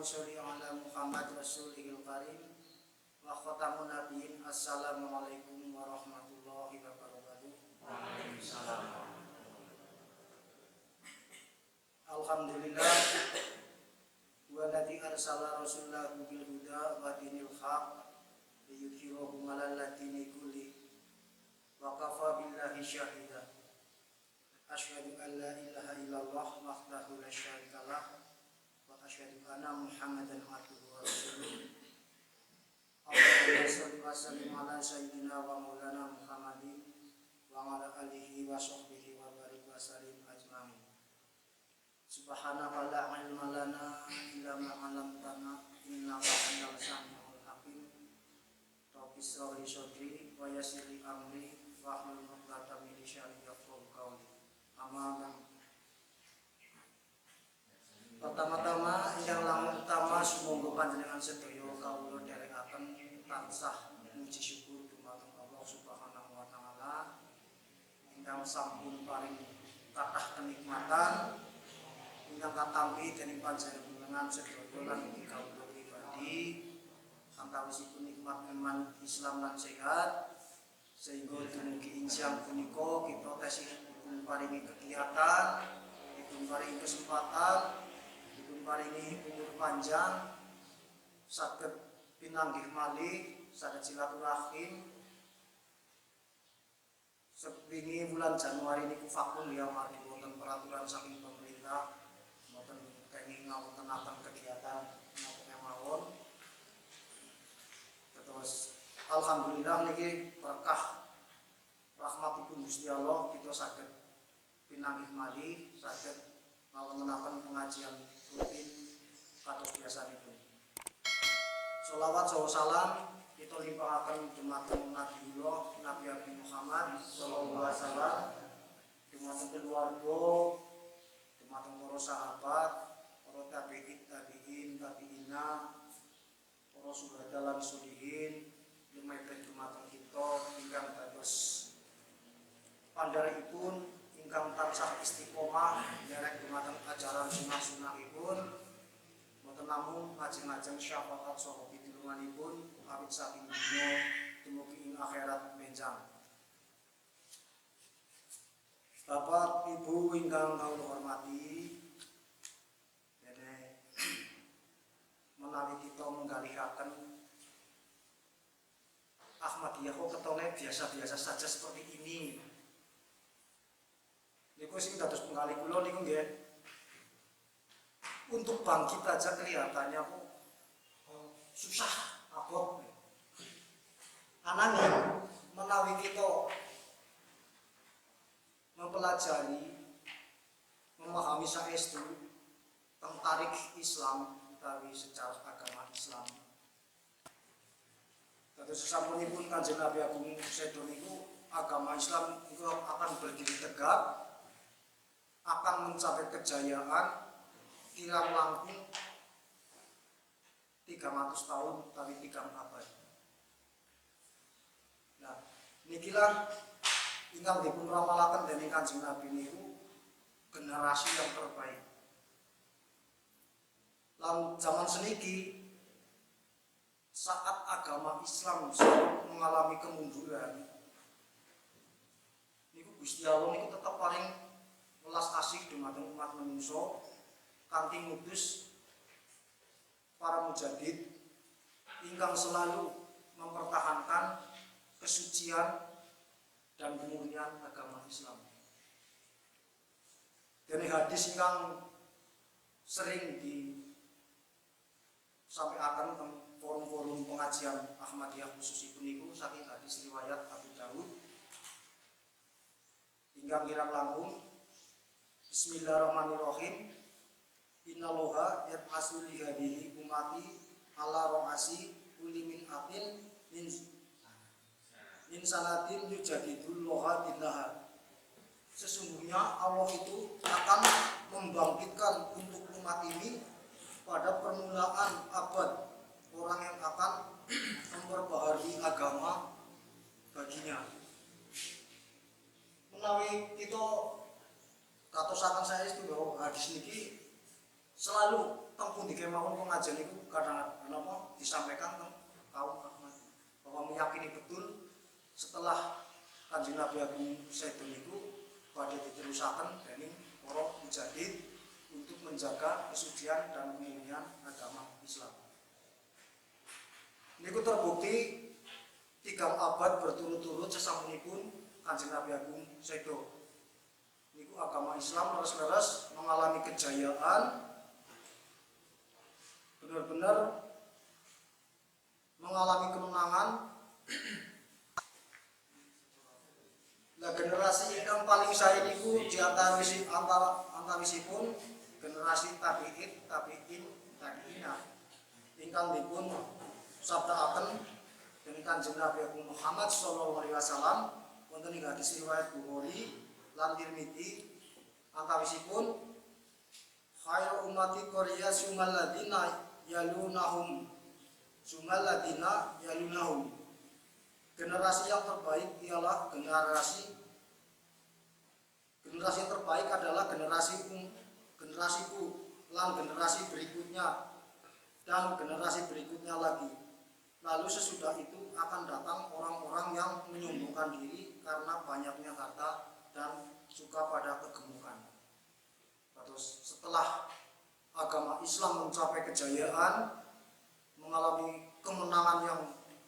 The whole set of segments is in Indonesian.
Allahumma sholli ala Muhammad rasulihil karim wa khatamun nabiyyin. Assalamualaikum warahmatullahi wabarakatuh. Waalaikumsalam. Alhamdulillah walladzi arsala rasulahu bil huda wa dinil haq liyudhhirahu 'alal dini kulli wa kafa billahi syahida. Asyhadu an la ilaha illallah wahdahu la syarikalah wa asyhadu anna Muhammadan abduhu wa rasuluh. Allahumma shalli wa sallim ala sayyidina wa maulana Muhammadin wa ala alihi wa sahbihi wa barik wa sallim ajmain. Subhanaka la ilma lana illa ma 'allamtana innaka antal samiul hakim. Rabbi shrah li sadri wa yassir li amri wahlul 'uqdatam min lisani yafqahu qawli. Amma pertama-tama yang langkah utama sumangga panjenengan sedaya kawula dherekaken tansah muji syukur dumateng Allah Subhanahu wa taala ingkang sampun paring kathah kenikmatan ingkang katampi dening panjenengan sedaya lan kawula pribadi antawisipun nikmat iman Islam lan sehat sehingga dumugi insyaallah punika kita tasih dipun paringi kegiatan, dipun paringi kesempatan, dipun paringi umur panjang, saged pinanggih malih, saged silaturahim. Sepingi bulan Januari niku fakun ya margi wonten peraturan saking pemerintah, mboten kenging ngawontenaken kegiatan napa mawon. Terus alhamdulillah niki berkah rahmatipun Gusti Allah kita saged pinanggih malih, saged ngawontenaken pengajian rutin kados biasanipun. Sholawat salam kita limpaaken dumateng Nabiullah Nabi Muhammad sallallahu alaihi wasallam, dumateng keluarga, dumateng para sahabat, para tabi'in, tabi'ina, para syuhada lan sholihin, lumampah dumateng kita ingkang dados pandhaipun ingkang tansah istiqomah nderek dumateng ajaran sunah-sunahipun, boten namung ngajeng-ajeng syafaat saha pitulunganipun awit saking dunya dumugi ing akhirat benjang. Bapak Ibu ingkang kawula hormati, dene menawi kita menggalihaken Ahmadiyah kok ketone biasa-biasa saja seperti ini. Niku sing dados penggali kula niku nggih. Untuk bangkit aja kelihatannya kok susah, abot. Ananging menawi kita mempelajari, memahami saestu tentang tarikh Islam utawi sejarah agama Islam. Dados sasampunipun Kanjeng Nabi Agung sedo niku agama Islam itu akan berdiri tegak, akan mencapai kejayaan kirang langkung 300 tahun tapi 3 abad. Nah, nikilah ingkang dipun ramalaken dening Kanjeng Nabi niku generasi yang terbaik. Lan zaman seniki saat agama Islam mengalami kemunduran niku Gusti Allah niku tetap paling welas asih dumateng umat manungsa kanthi ngutus para mujahid ingkang selalu mempertahankan kesucian dan kemurnian agama Islam. Dene hadis ingkang sering disampaikan teng forum-forum pengajian Ahmadiyah khususipun niku saking hadis riwayat Abu Dawud ingkang kirang langkung Bismillahirrahmanirrahim. Innallaha yab'atsu li hadhihi ummati ala ra'asi kulli min atin min sanatin yujadidul loha dinaha. Sesungguhnya Allah itu akan membangkitkan untuk umat ini pada permulaan abad orang yang akan memperbaharui agama baginya. Menawi kita katosaken saya itu bahwa hadis niki selalu teng pundi kemawon pengajian itu kadang-kadang apa disampaikan teng kaum Ahmad bahwa meyakini betul setelah Kanjeng Nabi Agung Sayyidun itu pada diterusaken dening para mujahid untuk menjaga kesucian dan kemurnian agama Islam. Niku terbukti 3 abad berturut-turut sesampunipun Kanjeng Nabi Agung Sayyidun niku agama Islam leres-leres mengalami kejayaan, benar-benar mengalami kemenangan. Nah, generasi yang paling saya niku di antawisipun generasi tabi'ina ingkang dipun sabdaaken dening Kanjeng Nabi Muhammad sallallahu alaihi wasallam wonten ing hadis riwayat Bukhari lan Tirmidzi antawisipun khairu ummati qarya sumal ladina yalunahum. Generasi yang terbaik ialah generasi yang terbaik adalah generasiku lan generasi berikutnya dan generasi berikutnya lagi. Lalu sesudah itu akan datang orang-orang yang menyombongkan diri karena banyaknya harta dan suka pada kegemukan. Terus setelah agama Islam mencapai kejayaan, mengalami kemenangan yang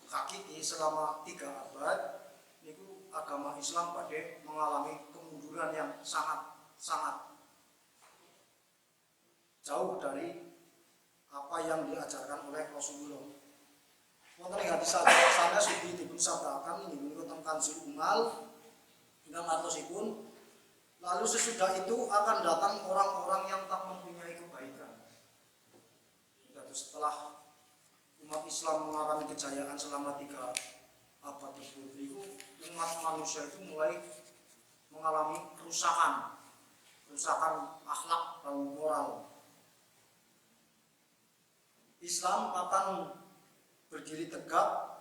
hakiki selama 3 abad, niku agama Islam pada mengalami kemunduran yang sangat jauh dari apa yang diajarkan oleh Rasulullah. Wonten ing hadis sanes ugi dipun sabdakan inggih menika teng Kanzul Umal ingkang artosipun lalu sesudah itu akan datang orang-orang yang tak mempunyai kebaikan. Setelah umat Islam mengalami kejayaan selama 3 abad tersebut, umat manusia itu mulai mengalami kerusakan akhlak dan moral. Islam akan berdiri tegak,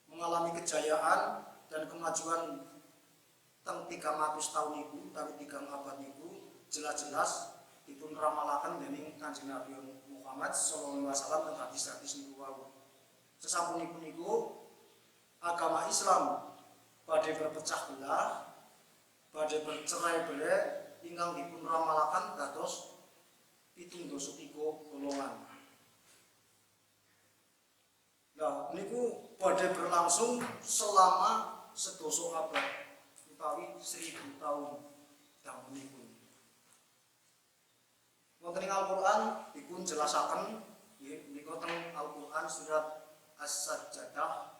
mengalami kejayaan dan kemajuan teng 300 tahun itu, teng 3 abad itu jelas-jelas dipun ramalaken dening Kanjeng Nabi Muhammad sallallahu alaihi wasallam teng hadis-hadis niku wau. Sesampunipun niku agama Islam badhe berpecah belah, badhe bercerai-berai ingkang dipun ramalaken dados 73 golongan. Nah, niku badhe berlangsung selama 11 abad utawi 1000 tahun dangunipun. Wonten ing Al-Qur'an dipun jelasaken nggih menika teng Al-Qur'an surat As-Sajdah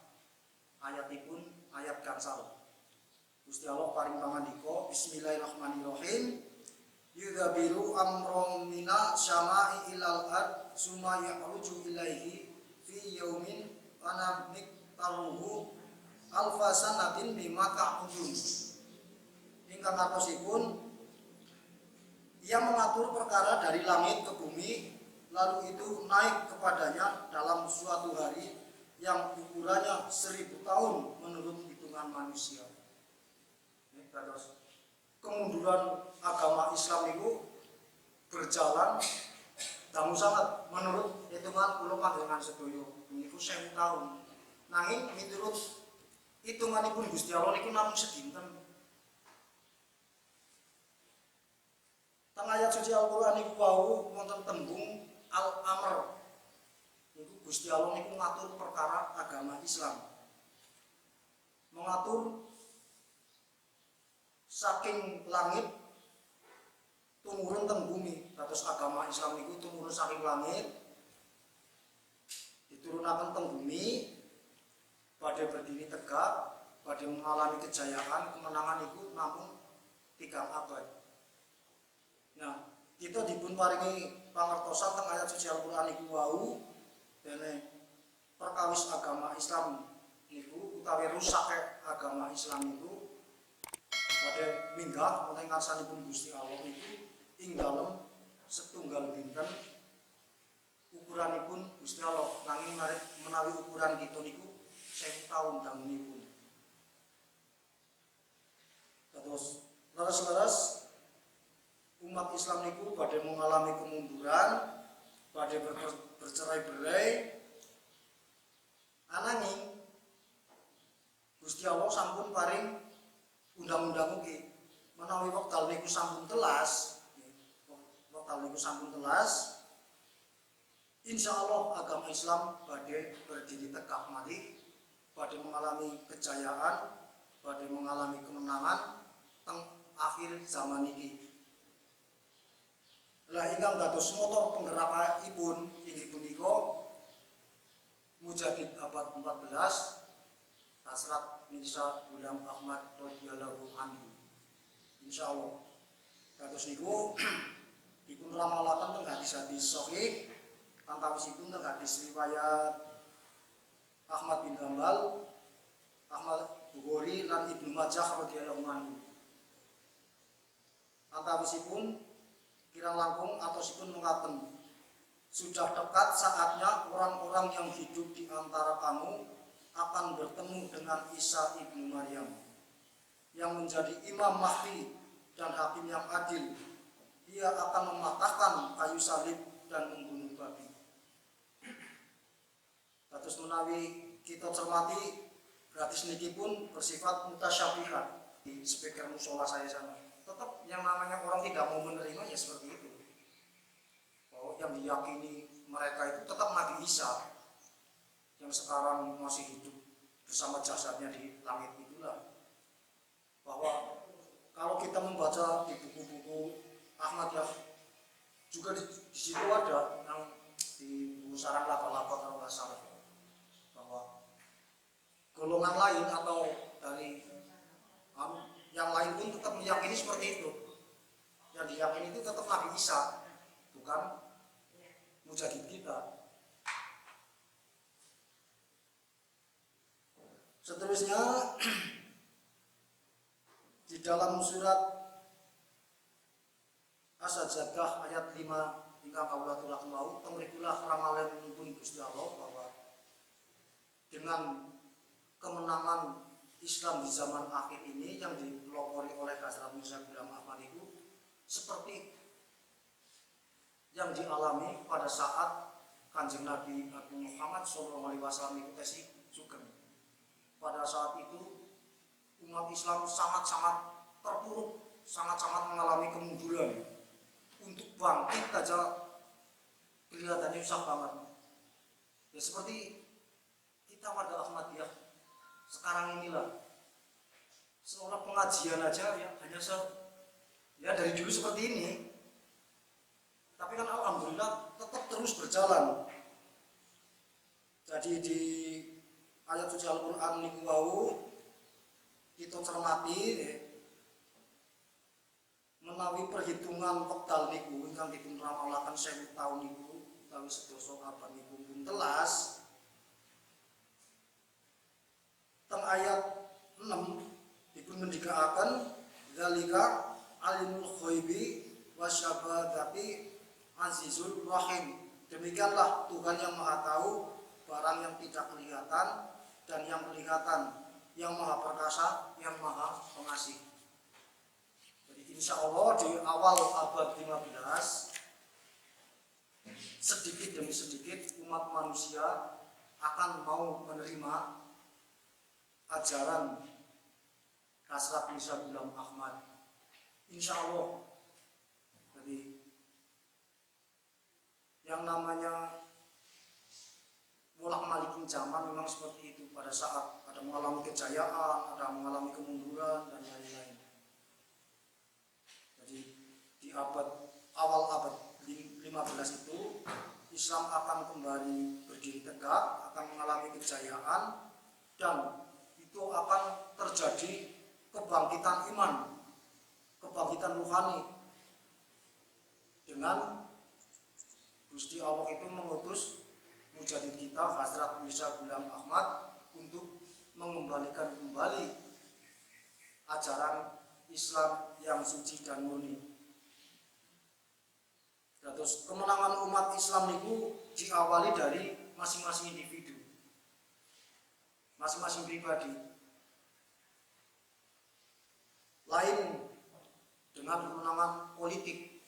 ayatipun ayat gangsal. Gusti Allah paring pangandika Bismillahirrahmanirrahim. Yudzabiru amron mina syama'i ilal ard summa ya'ruju ilaihi fi yaumin ana miktaruhu alfa sanatin bima ta'udun. Ingkang artosipun ia mengatur perkara dari langit ke bumi, lalu itu naik kepadanya dalam suatu hari yang ukurannya 1000 tahun menurut hitungan manusia. Ini terus kemunduran agama Islam itu berjalan dangu sangat menurut hitungan kula panjenengan sedaya niku 1000 tahun. Nanging miturut hitunganipun Gusti Allah niku namung sedinten. Teng ayat suci Al-Qur'an niku wau wonten tembung al-amr. Niku Gusti Allah niku ngatur perkara agama Islam. Mengatur saking langit tumurun teng bumi. Dados agama Islam niku tumurun saking langit diturunaken teng bumi badhe berdiri tegak, badhe mengalami kejayaan, kemenangan niku namung 3 abad. Nah, kita dipun paringi pangertosan teng ayat suci Al-Qur'an iku wau dene perkawis agama Islam niku utawi rusake agama Islam niku badhe minggah wonten ngarsanipun Gusti Allah niku ing dalem setunggal dinten ukuranipun Gusti Allah nanging menawi ukuran kita niku 1000 tahun dangunipun. Terus leres-leres umat Islam niku badhe mengalami kemunduran, badhe bercerai-berai. Ananging Gusti Allah sampun paring undang-undang ugi menawi wekdal niku sampun telas, insyaallah agama Islam badhe berdiri tegak malih, badhe mengalami kejayaan, badhe mengalami kemenangan teng akhir zaman ini. Lah ingkang dados motor penggerakipun inggih punika Mujahid abad 14 Hasrat Mirza Ghulam Ahmad radhiyallahu anhu. Insyaallah kados niku dipun ramalaken teng hadis-hadis sahih antawasipun teng hadis riwayat Ahmad bin Hanbal, Ahmad Bukhari lan Ibnu Majah radhiyallahu anhu. Antawasipun kirang langkung atosipun mengaten, sudah dekat saatnya orang-orang yang hidup di antara kamu akan bertemu dengan Isa ibnu Maryam yang menjadi imam mahdi dan hakim yang adil. Ia akan mematahkan kayu salib dan membunuh babi. Kados menawi kita cermati hadis niki pun bersifat mutasyabihat. Di speaker musola saya sana tetap yang namanya orang tidak mau menerima ya seperti itu. Yang diyakini mereka itu tetap Nabi Isa yang sekarang masih hidup bersama jasadnya di langit itulah. Bahwa kalau kita membaca di buku-buku Ahmadiyah juga di situ ada yang di buku sarang laba-laba kalau nggak salah, bahwa golongan lain atau dari yang lain pun tetap meyakini seperti itu. Yang diyakini itu tetap Nabi Isa, bukan Mujahid kita. Seterusnya di dalam surat As-Sajdah ayat 5 hingga kaula tulak mau temrikulah ramalanipun Gusti Allah bahwa dengan kemenangan Islam di zaman akhir ini yang dipelopori oleh Hazrat Mirza Ghulam Ahmad itu seperti yang dialami pada saat Kanjeng Nabi Muhammad SAW itu tesi sugeng. Pada saat itu umat Islam sangat-sangat terpuruk, sangat-sangat mengalami kemunduran. Untuk bangkit saja kelihatannya susah banget. Ya seperti kita warga Ahmadiyah sekarang inilah, seolah pengajian aja ya hanya dari dulu seperti ini. Tapi kan alhamdulillah tetap terus berjalan. Jadi di ayat suci Al-Qur'an niku wau kita cermati menawi perhitungan wekdal niku ingkang dipun ramalaken 1000 taun niku utawi sedasa abad niku pun telas. Teng ayat 6 dipun ngendikaaken zalika alimul ghaibi wasyahadati Azizul Rahim. Demikianlah Tuhan yang Maha Tahu barang yang tidak kelihatan dan yang kelihatan, yang Maha Perkasa, yang Maha Pengasih. Jadi insya Allah di awal abad 15 sedikit demi sedikit umat manusia akan mau menerima ajaran Hazrat Mirza Ghulam Ahmad. Insya Allah. Jadi yang namanya bolak-balik zaman memang seperti itu. Pada saat ada mengalami kejayaan, ada mengalami kemunduran dan lain-lain. Jadi di awal abad 15 itu Islam akan kembali berdiri tegak, akan mengalami kejayaan, dan itu akan terjadi kebangkitan iman, kebangkitan rohani, dengan Gusti Allah itu mengutus mujahid kita Hazrat Mirza Ghulam Ahmad untuk mengembalikan kembali ajaran Islam yang suci dan murni. Terus kemenangan umat Islam itu diawali dari masing-masing individu, masing-masing pribadi. Lain dengan kemenangan politik,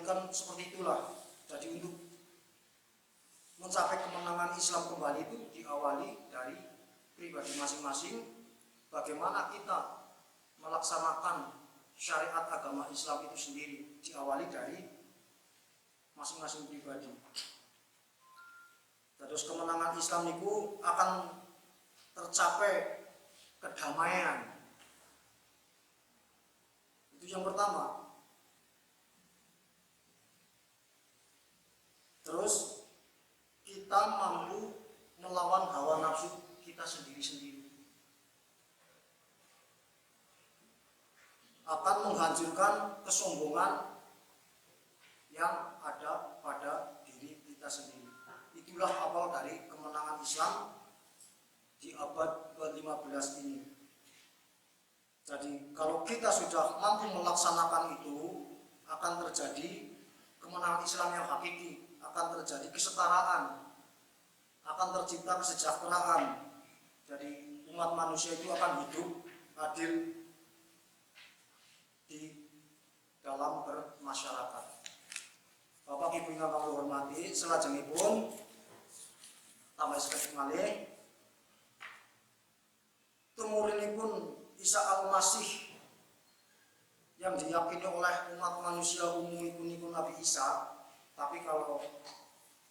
kan seperti itulah. Jadi untuk mencapai kemenangan Islam kembali itu diawali dari pribadi masing-masing, bagaimana kita melaksanakan syariat agama Islam itu sendiri, diawali dari masing-masing pribadi. Terus kemenangan Islam itu akan tercapai kedamaian. Itu yang pertama. Terus kita mampu melawan hawa nafsu kita sendiri-sendiri. Akan menghancurkan kesombongan yang ada pada diri kita sendiri. Itulah awal dari kemenangan Islam di abad ke-15 ini. Jadi kalau kita sudah mampu melaksanakan itu, akan terjadi kemenangan Islam yang hakiki, akan terjadi kesetaraan, akan tercipta kesejahteraan. Jadi umat manusia itu akan hidup adil di dalam bermasyarakat. Bapak Ibu yang kami hormati, selajengipun tambah sekali malih tumurunipun Isa Al-Masih yang diyakini oleh umat manusia umum itu Nabi Isa. Tapi kalau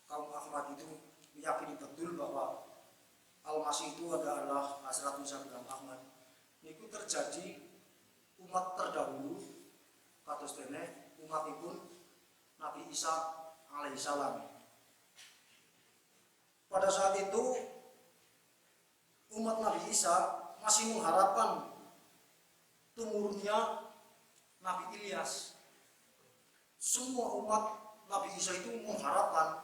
kaum Ahmad itu meyakini betul bahwa Al-Masih itu adalah Hazrat Musa bin Ahmad. Itu terjadi umat terdahulu kados dene umatipun Nabi Isa alaihissalam. Pada saat itu umat Nabi Isa masih mengharapkan tumurunnya Nabi Ilyas. Semua umat Nabi Isa itu mengharapkan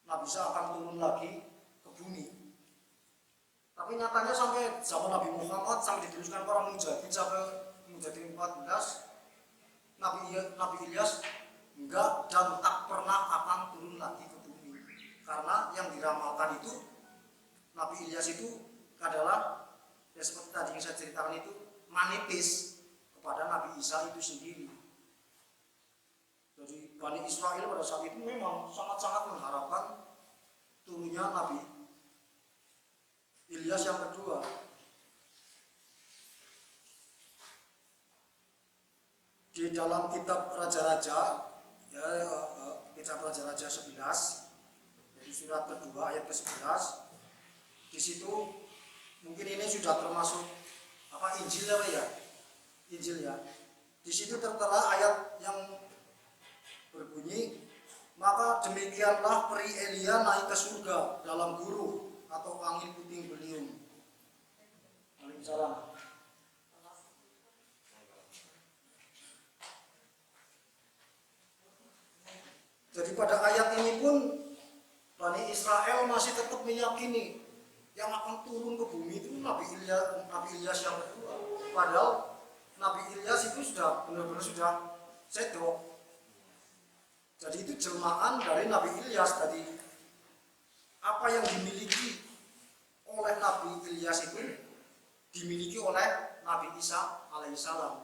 Nabi Isa akan turun lagi ke bumi. Tapi nyatanya sampai zaman Nabi Muhammad, sampai dituliskan para mujahid sampai mujahid 14, Nabi Ilyas enggak dan tak pernah akan turun lagi ke bumi. Karena yang diramalkan itu Nabi Ilyas itu adalah ya seperti tadi yang saya ceritakan itu manipis kepada Nabi Isa itu sendiri. Jadi Bani Israel pada saat itu memang sangat-sangat mengharapkan turunnya Nabi Ilyas yang kedua. Di dalam kitab Raja-Raja, ya, kitab Raja-Raja 11, jadi surat kedua ayat ke-11, di situ mungkin ini sudah termasuk apa Injil ya, Injil ya. Di situ tertera ayat yang berbunyi, maka demikianlah peri Elia naik ke surga dalam guruh atau angin puting beliung. Waalaikumsalam. Jadi pada ayat ini pun Bani Israel masih tetap meyakini yang akan turun ke bumi itu Nabi Ilyas yang kedua. Padahal Nabi Ilyas itu sudah benar-benar sudah sedok. Jadi itu jelmaan dari Nabi Ilyas tadi. Apa yang dimiliki oleh Nabi Ilyas itu dimiliki oleh Nabi Isa alaihissalam.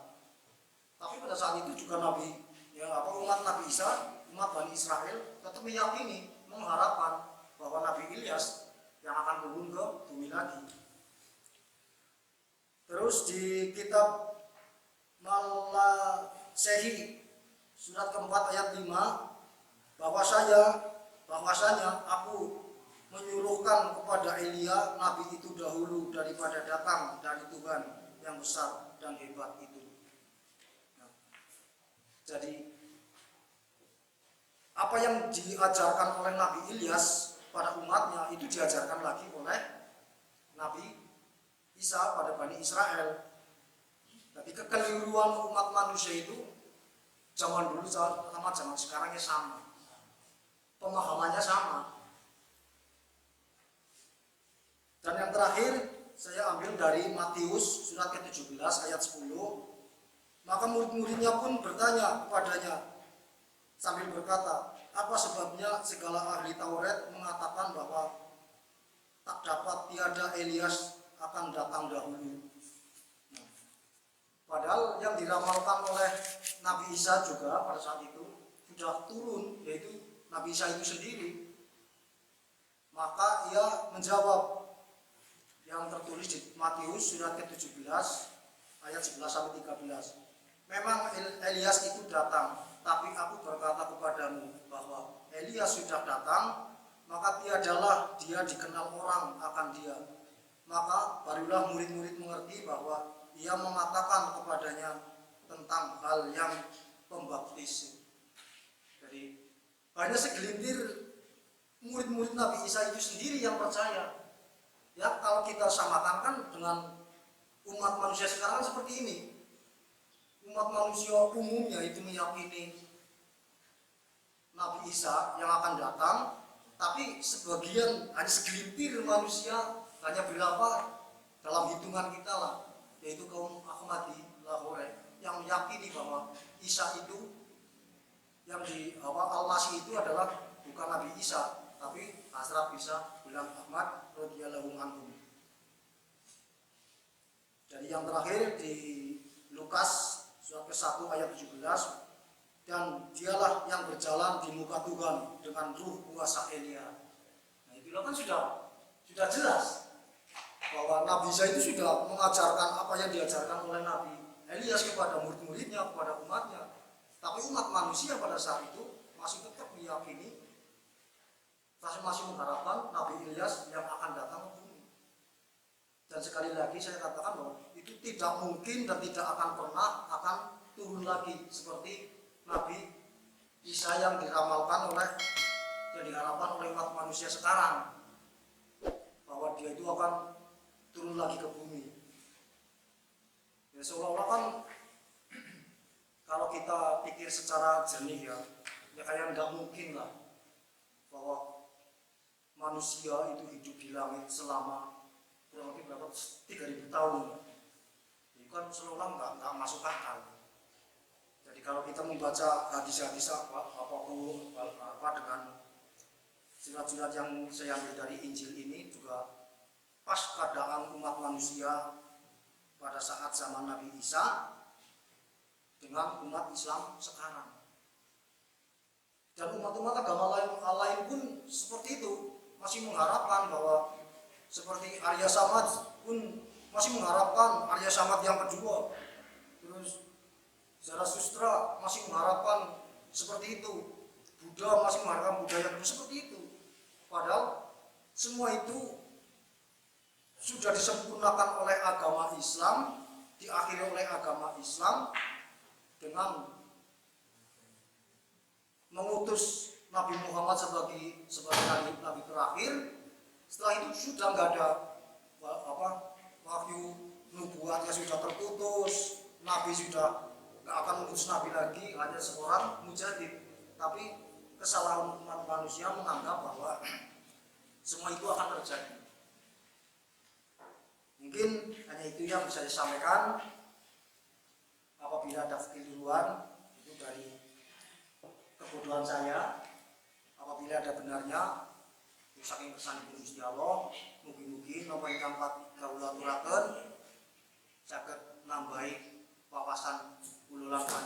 Tapi pada saat itu juga umat Nabi Isa, umat Bani Israel tetap meyakini, mengharapkan bahwa Nabi Ilyas yang akan turun ke bumi lagi. Terus di kitab Malasehi surat keempat ayat 5, bahwasanya aku menyuruhkan kepada Elia nabi itu dahulu daripada datang dari Tuhan yang besar dan hebat itu. Nah, jadi apa yang diajarkan oleh Nabi Ilyas pada umatnya itu diajarkan lagi oleh Nabi Isa pada Bani Israel. Tapi kekeliruan umat manusia itu zaman dulu sama zaman sekarangnya sama, pemahamannya sama. Dan yang terakhir saya ambil dari Matius surat ke-17 ayat 10. Maka murid-muridnya pun bertanya kepadanya sambil berkata, apa sebabnya segala ahli Taurat mengatakan bahwa tak dapat tiada Elias akan datang dahulu. Nah, Padahal yang diramalkan oleh Nabi Isa juga pada saat itu sudah turun, yaitu Nabi Isa itu sendiri. Maka ia menjawab yang tertulis di Matius surat ke-17 ayat 11 sampai 13. Memang Elias itu datang, tapi aku berkata kepadamu bahwa Elias sudah datang, maka tiadalah dia dikenal orang akan dia. Maka barulah murid-murid mengerti bahwa ia mengatakan kepadanya tentang hal yang pembaptis. Jadi hanya segelintir murid-murid Nabi Isa itu sendiri yang percaya. Ya, kalau kita samakan kan dengan umat manusia sekarang seperti ini. Umat manusia umumnya itu meyakini Nabi Isa yang akan datang, tapi sebagian, hanya segelintir manusia, hanya berapa dalam hitungan kita lah, yaitu kaum Ahmadi Lahore yang meyakini bahwa Isa itu yang di Al-Masih itu adalah bukan Nabi Isa, tapi Asraf Isa bilang Ahmad radhiyallahu anhu. Jadi yang terakhir di Lukas surat ke-1 ayat 17, dan dialah yang berjalan di muka Tuhan dengan ruh kuasa Elia. Nah, itu kan sudah jelas bahwa Nabi Isa itu sudah mengajarkan apa yang diajarkan oleh Nabi Elias kepada murid-muridnya, kepada umatnya. Tapi umat manusia pada saat itu masih tetap meyakini, masih mengharapkan Nabi Elias yang akan datang ke bumi. Dan sekali lagi saya katakan bahwa itu tidak mungkin dan tidak akan pernah akan turun lagi seperti Nabi Isa yang diramalkan yang diharapkan oleh umat manusia sekarang, bahwa dia itu akan turun lagi ke bumi. Ya, seolah-olah kan kalau kita pikir secara jernih ya kayak tidak mungkin lah bahwa manusia itu hidup di langit selama kurang lebih berapa 3.000 tahun. Itu kan seolah-olah nggak masuk akal. Jadi kalau kita membaca hadis-hadis apa dengan surat-surat yang saya ambil dari Injil ini juga pas keadaan umat manusia pada saat zaman Nabi Isa dengan umat Islam sekarang. Dan umat-umat agama lain pun seperti itu, masih mengharapkan bahwa seperti Arya Samad pun masih mengharapkan Arya Samad yang kedua. Terus Zarathustra masih mengharapkan seperti itu. Buddha masih mengharapkan Buddha yang kedua seperti itu. Padahal semua itu sudah disempurnakan oleh agama Islam, diakhiri oleh agama Islam dengan mengutus Nabi Muhammad sebagai nabi terakhir. Setelah itu sudah nggak ada wahyu nubuatnya sudah terputus, Nabi sudah nggak akan mengutus Nabi lagi, hanya seorang mujadid. Tapi kesalahan umat manusia menganggap bahwa semua itu akan terjadi. Mungkin hanya itu yang bisa disampaikan. Apabila ada kekeliruan itu dari kebodohan saya, apabila ada benarnya saking kesanipun Gusti Allah, mugi-mugi napa ingkang kawula aturaken saged nambahi wawasan kula lan